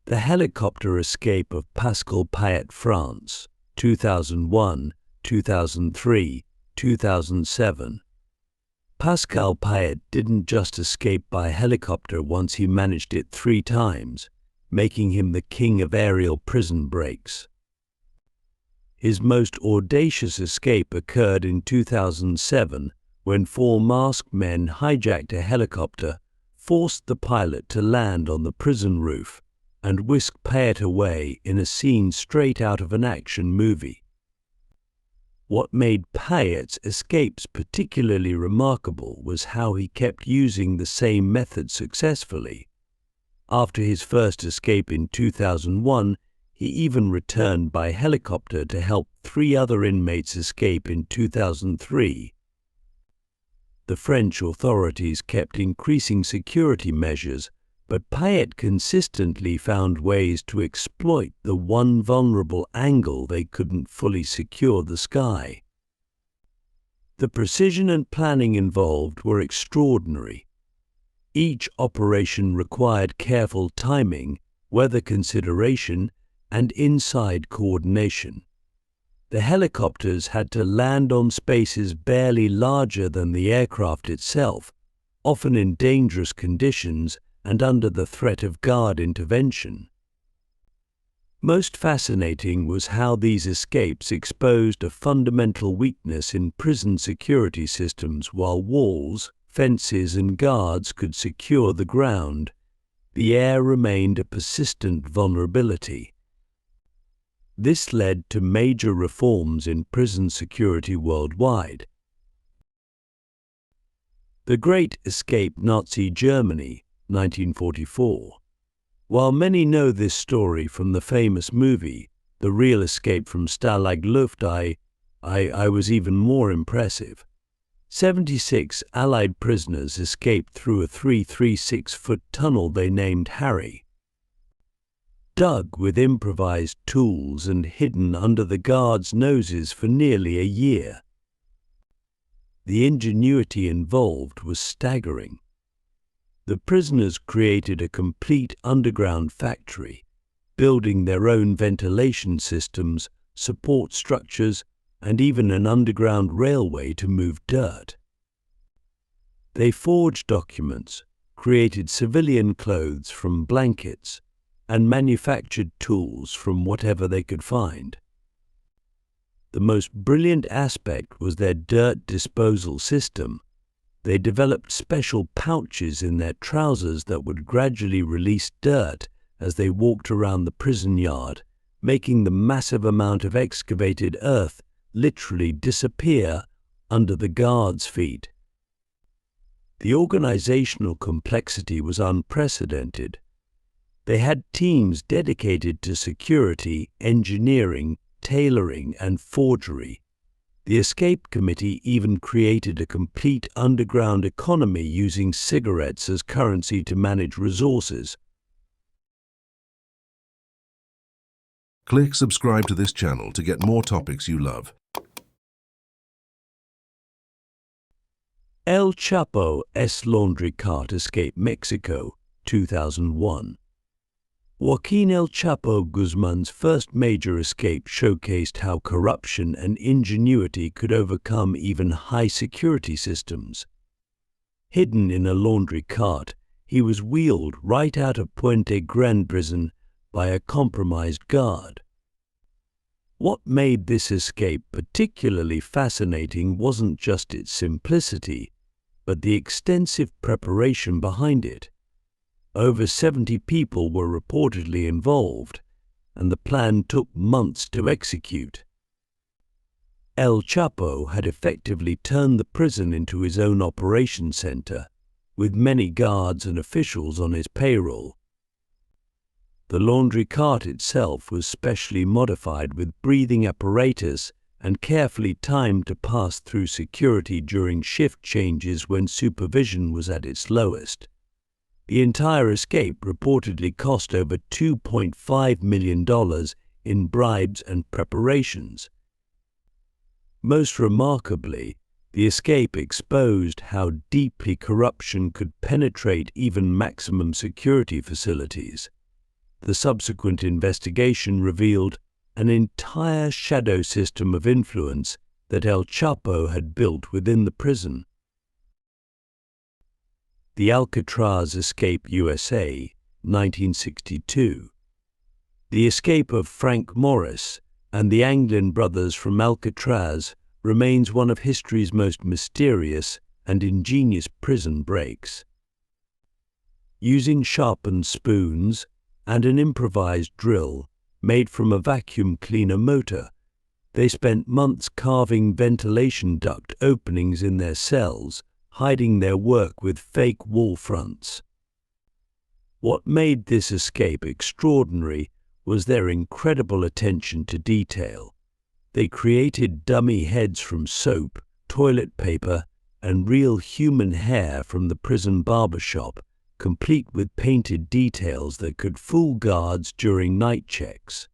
The helicopter escape of Pascal Payet, France, 2001, 2003, 2007. Pascal Payet didn't just escape by helicopter once, he managed it 3 times, making him the king of aerial prison breaks. His most audacious escape occurred in 2007 when 4 masked men hijacked a helicopter, forced the pilot to land on the prison roof, and whisked Payet away in a scene straight out of an action movie. What made Payet's escapes particularly remarkable was how he kept using the same method successfully. After his first escape in 2001, he even returned by helicopter to help 3 other inmates escape in 2003. The French authorities kept increasing security measures, but Payet consistently found ways to exploit the one vulnerable angle they couldn't fully secure: the sky. The precision and planning involved were extraordinary. Each operation required careful timing, weather consideration, and inside coordination. The helicopters had to land on spaces barely larger than the aircraft itself, often in dangerous conditions and under the threat of guard intervention. Most fascinating was how these escapes exposed a fundamental weakness in prison security systems. While walls, fences, and guards could secure the ground, the air remained a persistent vulnerability. This led to major reforms in prison security worldwide. The Great Escape, Nazi Germany, 1944. While many know this story from the famous movie, The Real Escape from Stalag Luft III, I was even more impressive. 76 Allied prisoners escaped through a 336-foot tunnel they named Harry. Dug with improvised tools and hidden under the guards' noses for nearly a year. The ingenuity involved was staggering. The prisoners created a complete underground factory, building their own ventilation systems, support structures, and even an underground railway to move dirt. They forged documents, created civilian clothes from blankets, and manufactured tools from whatever they could find. The most brilliant aspect was their dirt disposal system. They developed special pouches in their trousers that would gradually release dirt as they walked around the prison yard, making the massive amount of excavated earth literally disappear under the guards' feet. The organizational complexity was unprecedented. They had teams dedicated to security, engineering, tailoring, and forgery. The Escape Committee even created a complete underground economy using cigarettes as currency to manage resources. Click subscribe to this channel to get more topics you love. El Chapo's laundry cart escape, Mexico, 2001. Joaquin El Chapo Guzman's first major escape showcased how corruption and ingenuity could overcome even high-security systems. Hidden in a laundry cart, he was wheeled right out of Puente Grande prison by a compromised guard. What made this escape particularly fascinating wasn't just its simplicity, but the extensive preparation behind it. Over 70 people were reportedly involved, and the plan took months to execute. El Chapo had effectively turned the prison into his own operation center, with many guards and officials on his payroll. The laundry cart itself was specially modified with breathing apparatus and carefully timed to pass through security during shift changes when supervision was at its lowest. The entire escape reportedly cost over $2.5 million in bribes and preparations. Most remarkably, the escape exposed how deeply corruption could penetrate even maximum security facilities. The subsequent investigation revealed an entire shadow system of influence that El Chapo had built within the prison. The Alcatraz Escape USA, 1962. The escape of Frank Morris and the Anglin brothers from Alcatraz remains one of history's most mysterious and ingenious prison breaks. Using sharpened spoons and an improvised drill made from a vacuum cleaner motor, they spent months carving ventilation duct openings in their cells, hiding their work with fake wall fronts. What made this escape extraordinary was their incredible attention to detail. They created dummy heads from soap, toilet paper, and real human hair from the prison barbershop, complete with painted details that could fool guards during night checks.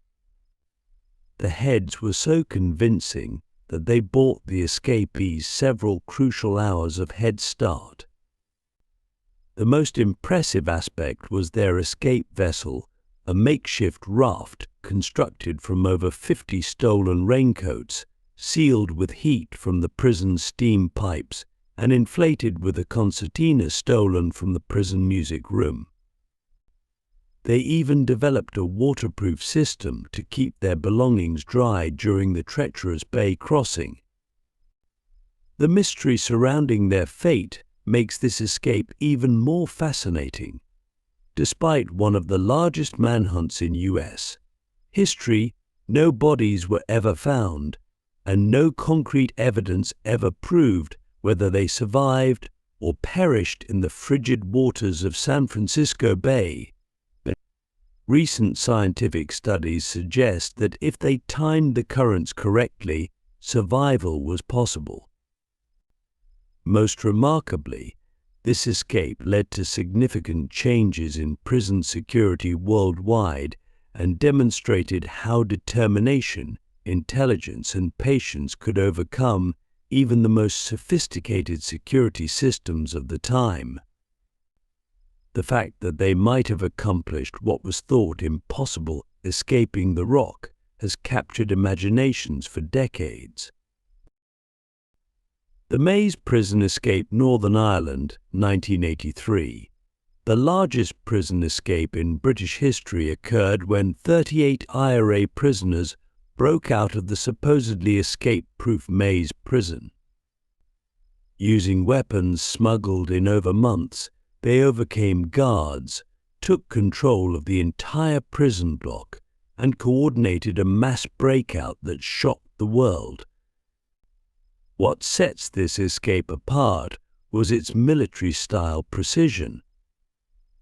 The heads were so convincing that they bought the escapees several crucial hours of head start. The most impressive aspect was their escape vessel, a makeshift raft constructed from over 50 stolen raincoats, sealed with heat from the prison's steam pipes and inflated with a concertina stolen from the prison music room. They even developed a waterproof system to keep their belongings dry during the treacherous bay crossing. The mystery surrounding their fate makes this escape even more fascinating. Despite one of the largest manhunts in U.S. history, no bodies were ever found, and no concrete evidence ever proved whether they survived or perished in the frigid waters of San Francisco Bay. Recent scientific studies suggest that if they timed the currents correctly, survival was possible. Most remarkably, this escape led to significant changes in prison security worldwide and demonstrated how determination, intelligence, and patience could overcome even the most sophisticated security systems of the time. The fact that they might have accomplished what was thought impossible, escaping the rock, has captured imaginations for decades. The Maze prison escape, Northern Ireland, 1983. The largest prison escape in British history occurred when 38 IRA prisoners broke out of the supposedly escape-proof Maze prison. Using weapons smuggled in over months, they overcame guards, took control of the entire prison block, and coordinated a mass breakout that shocked the world. What sets this escape apart was its military-style precision.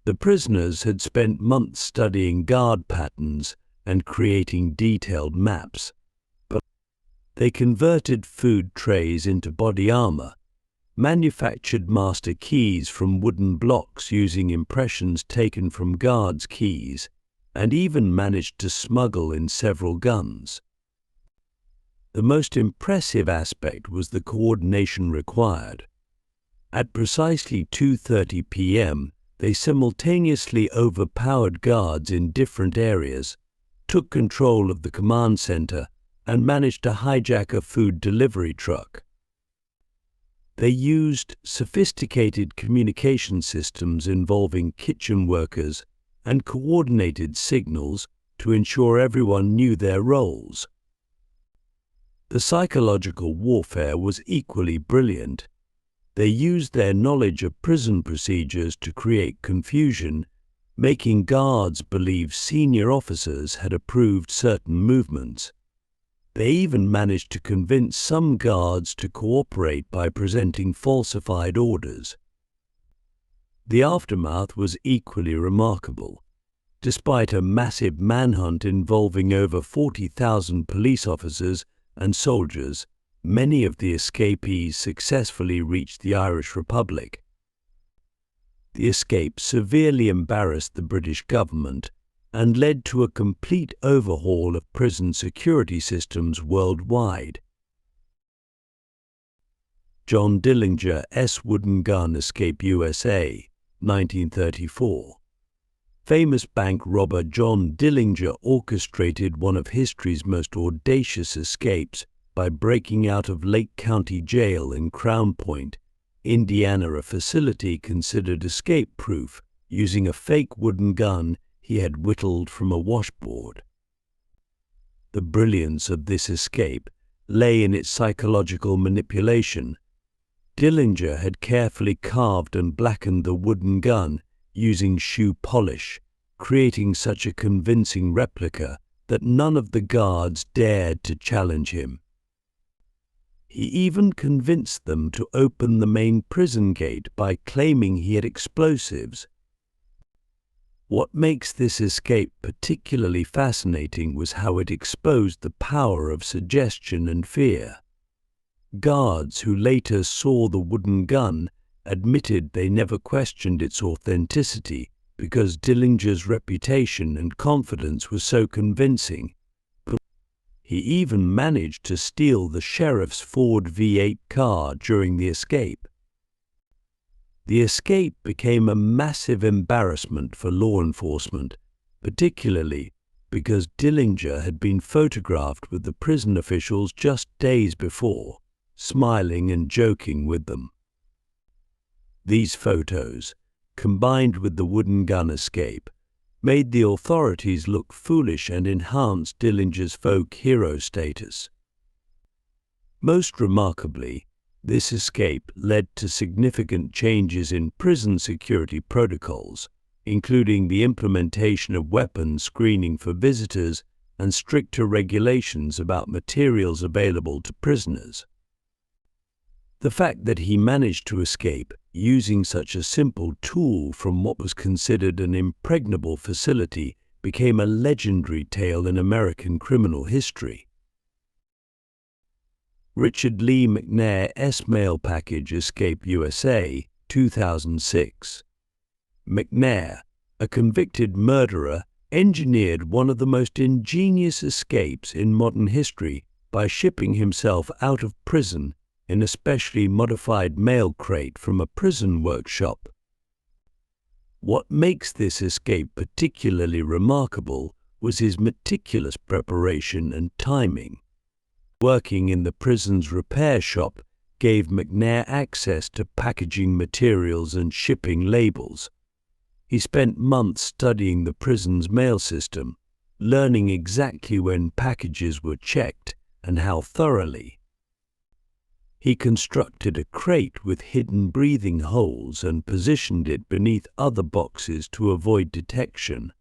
The prisoners had spent months studying guard patterns and creating detailed maps, but they converted food trays into body armor, manufactured master keys from wooden blocks using impressions taken from guards' keys, and even managed to smuggle in several guns. The most impressive aspect was the coordination required. At precisely 2:30 p.m., they simultaneously overpowered guards in different areas, took control of the command center, and managed to hijack a food delivery truck. They used sophisticated communication systems involving kitchen workers and coordinated signals to ensure everyone knew their roles. The psychological warfare was equally brilliant. They used their knowledge of prison procedures to create confusion, making guards believe senior officers had approved certain movements. They even managed to convince some guards to cooperate by presenting falsified orders. The aftermath was equally remarkable. Despite a massive manhunt involving over 40,000 police officers and soldiers, many of the escapees successfully reached the Irish Republic. The escape severely embarrassed the British government and led to a complete overhaul of prison security systems worldwide. John Dillinger's Wooden Gun Escape USA, 1934. famous bank robber John Dillinger orchestrated one of history's most audacious escapes by breaking out of Lake County Jail in Crown Point, Indiana, a facility considered escape-proof, using a fake wooden gun he had whittled from a washboard. The brilliance of this escape lay in its psychological manipulation. Dillinger had carefully carved and blackened the wooden gun using shoe polish, creating such a convincing replica that none of the guards dared to challenge him. He even convinced them to open the main prison gate by claiming he had explosives. What makes this escape particularly fascinating was how it exposed the power of suggestion and fear. Guards who later saw the wooden gun admitted they never questioned its authenticity because Dillinger's reputation and confidence were so convincing. He even managed to steal the sheriff's Ford V8 car during the escape. The escape became a massive embarrassment for law enforcement, particularly because Dillinger had been photographed with the prison officials just days before, smiling and joking with them. These photos, combined with the wooden gun escape, made the authorities look foolish and enhanced Dillinger's folk hero status. Most remarkably, this escape led to significant changes in prison security protocols, including the implementation of weapons screening for visitors and stricter regulations about materials available to prisoners. The fact that he managed to escape using such a simple tool from what was considered an impregnable facility became a legendary tale in American criminal history. Richard Lee McNair's Mail Package Escape USA, 2006. McNair, a convicted murderer, engineered one of the most ingenious escapes in modern history by shipping himself out of prison in a specially modified mail crate from a prison workshop. What makes this escape particularly remarkable was his meticulous preparation and timing. Working in the prison's repair shop gave McNair access to packaging materials and shipping labels. He spent months studying the prison's mail system, learning exactly when packages were checked and how thoroughly. He constructed a crate with hidden breathing holes and positioned it beneath other boxes to avoid detection.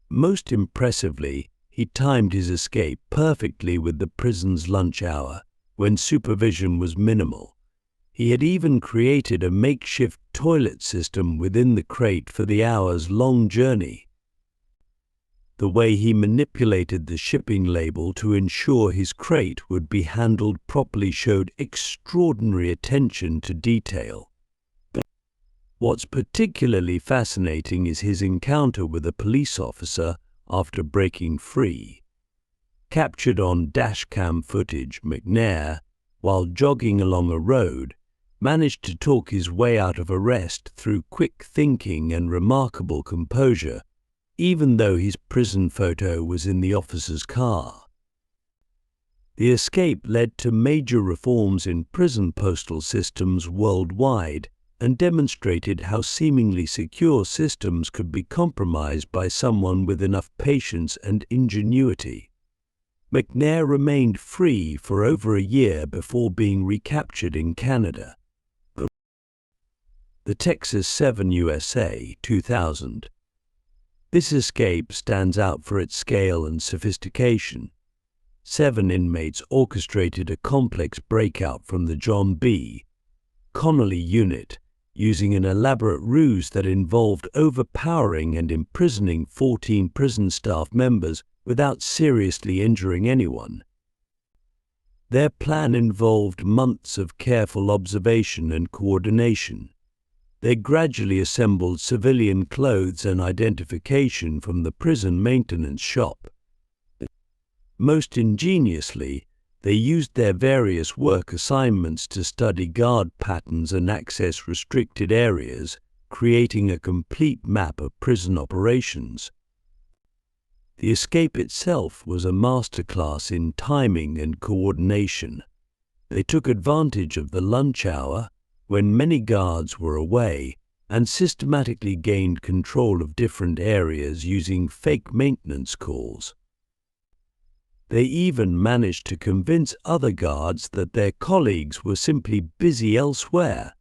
Most impressively, he timed his escape perfectly with the prison's lunch hour, when supervision was minimal. He had even created a makeshift toilet system within the crate for the hours-long journey. The way he manipulated the shipping label to ensure his crate would be handled properly showed extraordinary attention to detail. What's particularly fascinating is his encounter with a police officer after breaking free. Captured on dashcam footage, McNair, while jogging along a road, managed to talk his way out of arrest through quick thinking and remarkable composure, even though his prison photo was in the officer's car. The escape led to major reforms in prison postal systems worldwide and demonstrated how seemingly secure systems could be compromised by someone with enough patience and ingenuity. McNair remained free for over a year before being recaptured in Canada. The Texas 7 USA, 2000. This escape stands out for its scale and sophistication. 7 inmates orchestrated a complex breakout from the John B. Connolly unit, using an elaborate ruse that involved overpowering and imprisoning 14 prison staff members without seriously injuring anyone. Their plan involved months of careful observation and coordination. They gradually assembled civilian clothes and identification from the prison maintenance shop. Most ingeniously, they used their various work assignments to study guard patterns and access restricted areas, creating a complete map of prison operations. The escape itself was a masterclass in timing and coordination. They took advantage of the lunch hour, when many guards were away, and systematically gained control of different areas using fake maintenance calls. They even managed to convince other guards that their colleagues were simply busy elsewhere.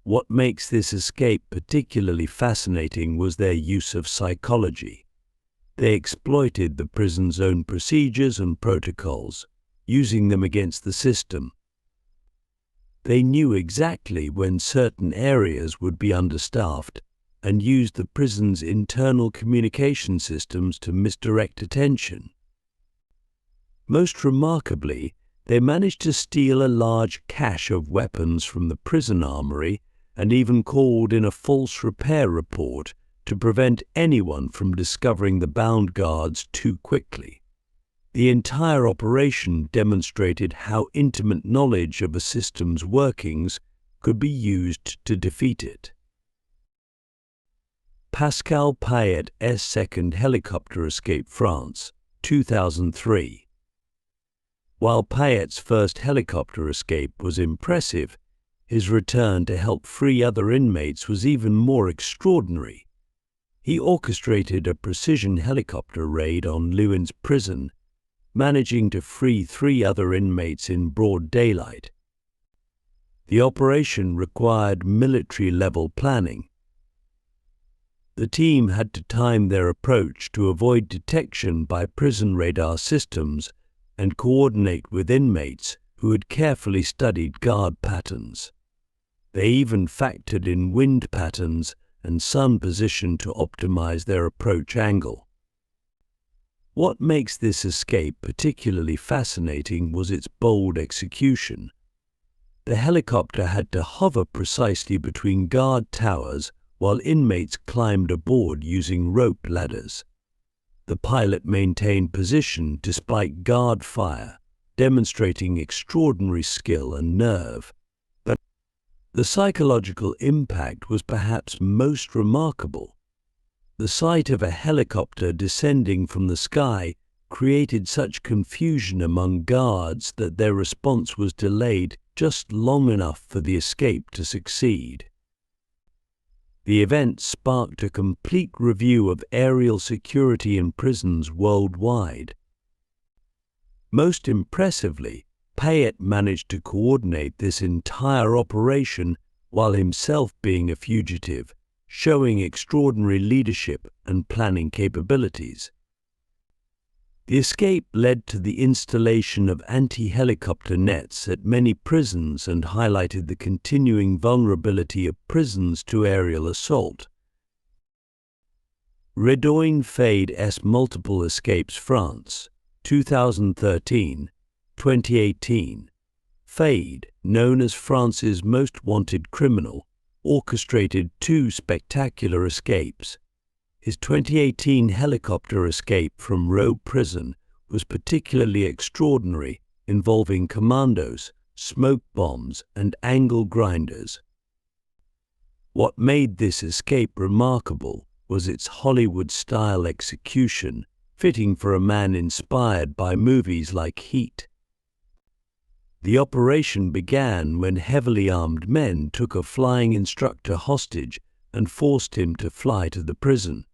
What makes this escape particularly fascinating was their use of psychology. They exploited the prison's own procedures and protocols, using them against the system. They knew exactly when certain areas would be understaffed and used the prison's internal communication systems to misdirect attention. Most remarkably, they managed to steal a large cache of weapons from the prison armory and even called in a false repair report to prevent anyone from discovering the bound guards too quickly. The entire operation demonstrated how intimate knowledge of a system's workings could be used to defeat it. Pascal Payet's second helicopter escape, France, 2003. While Payet's first helicopter escape was impressive, his return to help free other inmates was even more extraordinary. He orchestrated a precision helicopter raid on Lewin's prison, managing to free 3 other inmates in broad daylight. The operation required military-level planning. The team had to time their approach to avoid detection by prison radar systems and coordinate with inmates who had carefully studied guard patterns. They even factored in wind patterns and sun position to optimize their approach angle. What makes this escape particularly fascinating was its bold execution. The helicopter had to hover precisely between guard towers while inmates climbed aboard using rope ladders. The pilot maintained position despite guard fire, demonstrating extraordinary skill and nerve. But the psychological impact was perhaps most remarkable. The sight of a helicopter descending from the sky created such confusion among guards that their response was delayed just long enough for the escape to succeed. The event sparked a complete review of aerial security in prisons worldwide. Most impressively, Payet managed to coordinate this entire operation while himself being a fugitive, showing extraordinary leadership and planning capabilities. The escape led to the installation of anti-helicopter nets at many prisons and highlighted the continuing vulnerability of prisons to aerial assault. REDOINE FAID'S multiple escapes, France, 2013, 2018. FAID, known as France's most wanted criminal, orchestrated 2 spectacular escapes. His 2018 helicopter escape from Roe prison was particularly extraordinary, involving commandos, smoke bombs, and angle grinders. What made this escape remarkable was its Hollywood-style execution, fitting for a man inspired by movies like Heat. The operation began when heavily armed men took a flying instructor hostage and forced him to fly to the prison.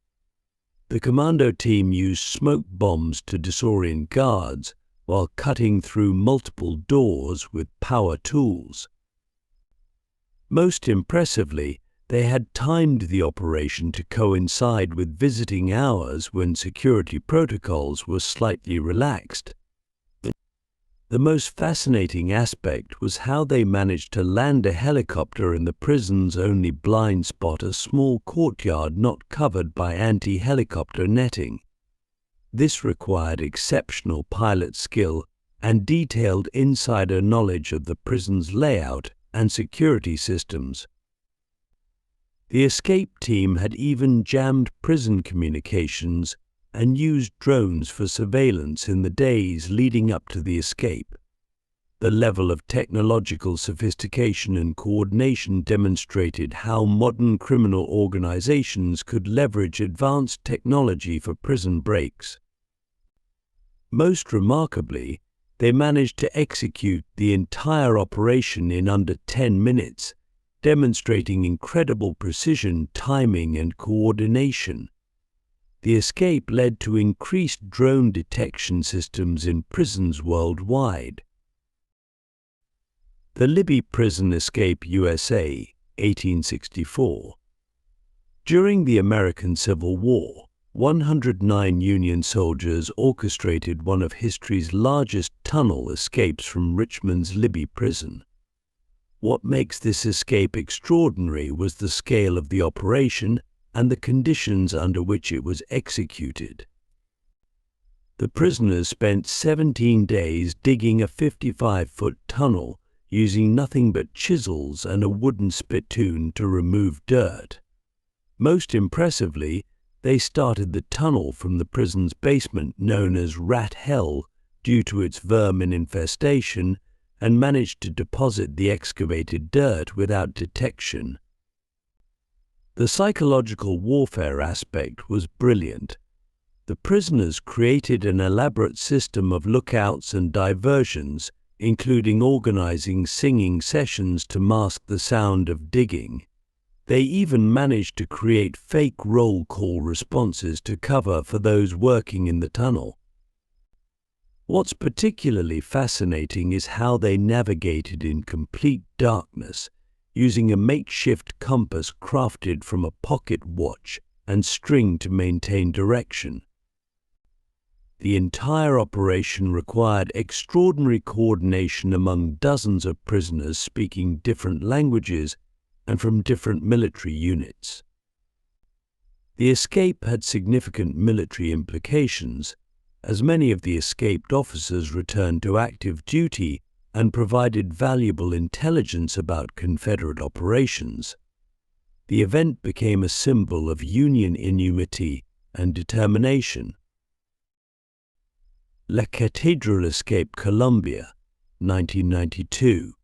The commando team used smoke bombs to disorient guards while cutting through multiple doors with power tools. Most impressively, they had timed the operation to coincide with visiting hours when security protocols were slightly relaxed. The most fascinating aspect was how they managed to land a helicopter in the prison's only blind spot, a small courtyard not covered by anti-helicopter netting. This required exceptional pilot skill and detailed insider knowledge of the prison's layout and security systems. The escape team had even jammed prison communications and used drones for surveillance in the days leading up to the escape. The level of technological sophistication and coordination demonstrated how modern criminal organizations could leverage advanced technology for prison breaks. Most remarkably, they managed to execute the entire operation in under 10 minutes, demonstrating incredible precision, timing, and coordination. The escape led to increased drone detection systems in prisons worldwide. The Libby Prison Escape, USA, 1864. During the American Civil War, 109 Union soldiers orchestrated one of history's largest tunnel escapes from Richmond's Libby prison. What makes this escape extraordinary was the scale of the operation and the conditions under which it was executed. The prisoners spent 17 days digging a 55-foot tunnel using nothing but chisels and a wooden spittoon to remove dirt. Most impressively, they started the tunnel from the prison's basement, known as Rat Hell due to its vermin infestation, and managed to deposit the excavated dirt without detection. The psychological warfare aspect was brilliant. The prisoners created an elaborate system of lookouts and diversions, including organizing singing sessions to mask the sound of digging. They even managed to create fake roll call responses to cover for those working in the tunnel. What's particularly fascinating is how they navigated in complete darkness, using a makeshift compass crafted from a pocket watch and string to maintain direction. The entire operation required extraordinary coordination among dozens of prisoners speaking different languages and from different military units. The escape had significant military implications, as many of the escaped officers returned to active duty and provided valuable intelligence about Confederate operations. The event became a symbol of Union ingenuity and determination. La CATEDRAL escape, Colombia, 1992.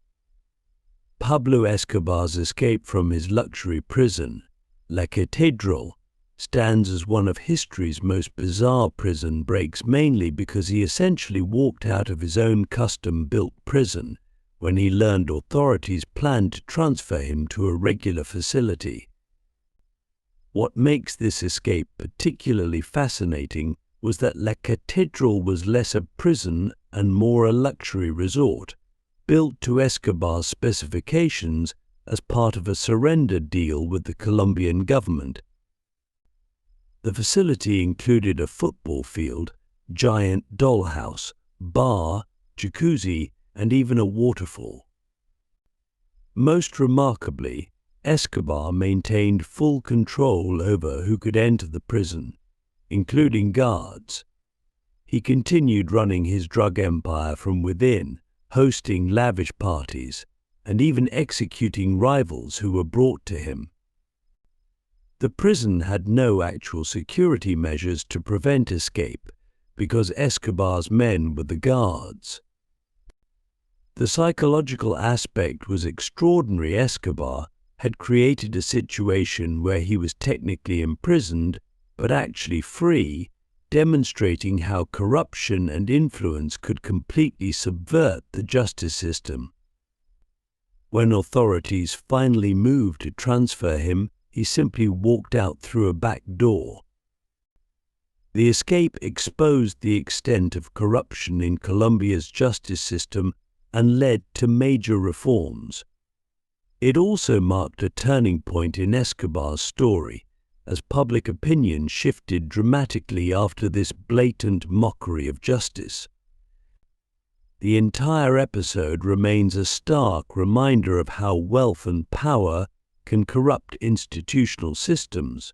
Pablo Escobar's escape from his luxury prison, La CATEDRAL, stands as one of history's most bizarre prison breaks, mainly because he essentially walked out of his own custom-built prison when he learned authorities planned to transfer him to a regular facility. What makes this escape particularly fascinating was that La CATEDRAL was less a prison and more a luxury resort, built to Escobar's specifications as part of a surrender deal with the Colombian government. The facility included a football field, giant dollhouse, bar, jacuzzi, and even a waterfall. Most remarkably, Escobar maintained full control over who could enter the prison, including guards. He continued running his drug empire from within, hosting lavish parties, and even executing rivals who were brought to him. The prison had no actual security measures to prevent escape, because Escobar's men were the guards. The psychological aspect was extraordinary. Escobar had created a situation where he was technically imprisoned, but actually free, demonstrating how corruption and influence could completely subvert the justice system. When authorities finally moved to transfer him, he simply walked out through a back door. The escape exposed the extent of corruption in Colombia's justice system and led to major reforms. It also marked a turning point in Escobar's story, as public opinion shifted dramatically after this blatant mockery of justice. The entire episode remains a stark reminder of how wealth and power can corrupt institutional systems.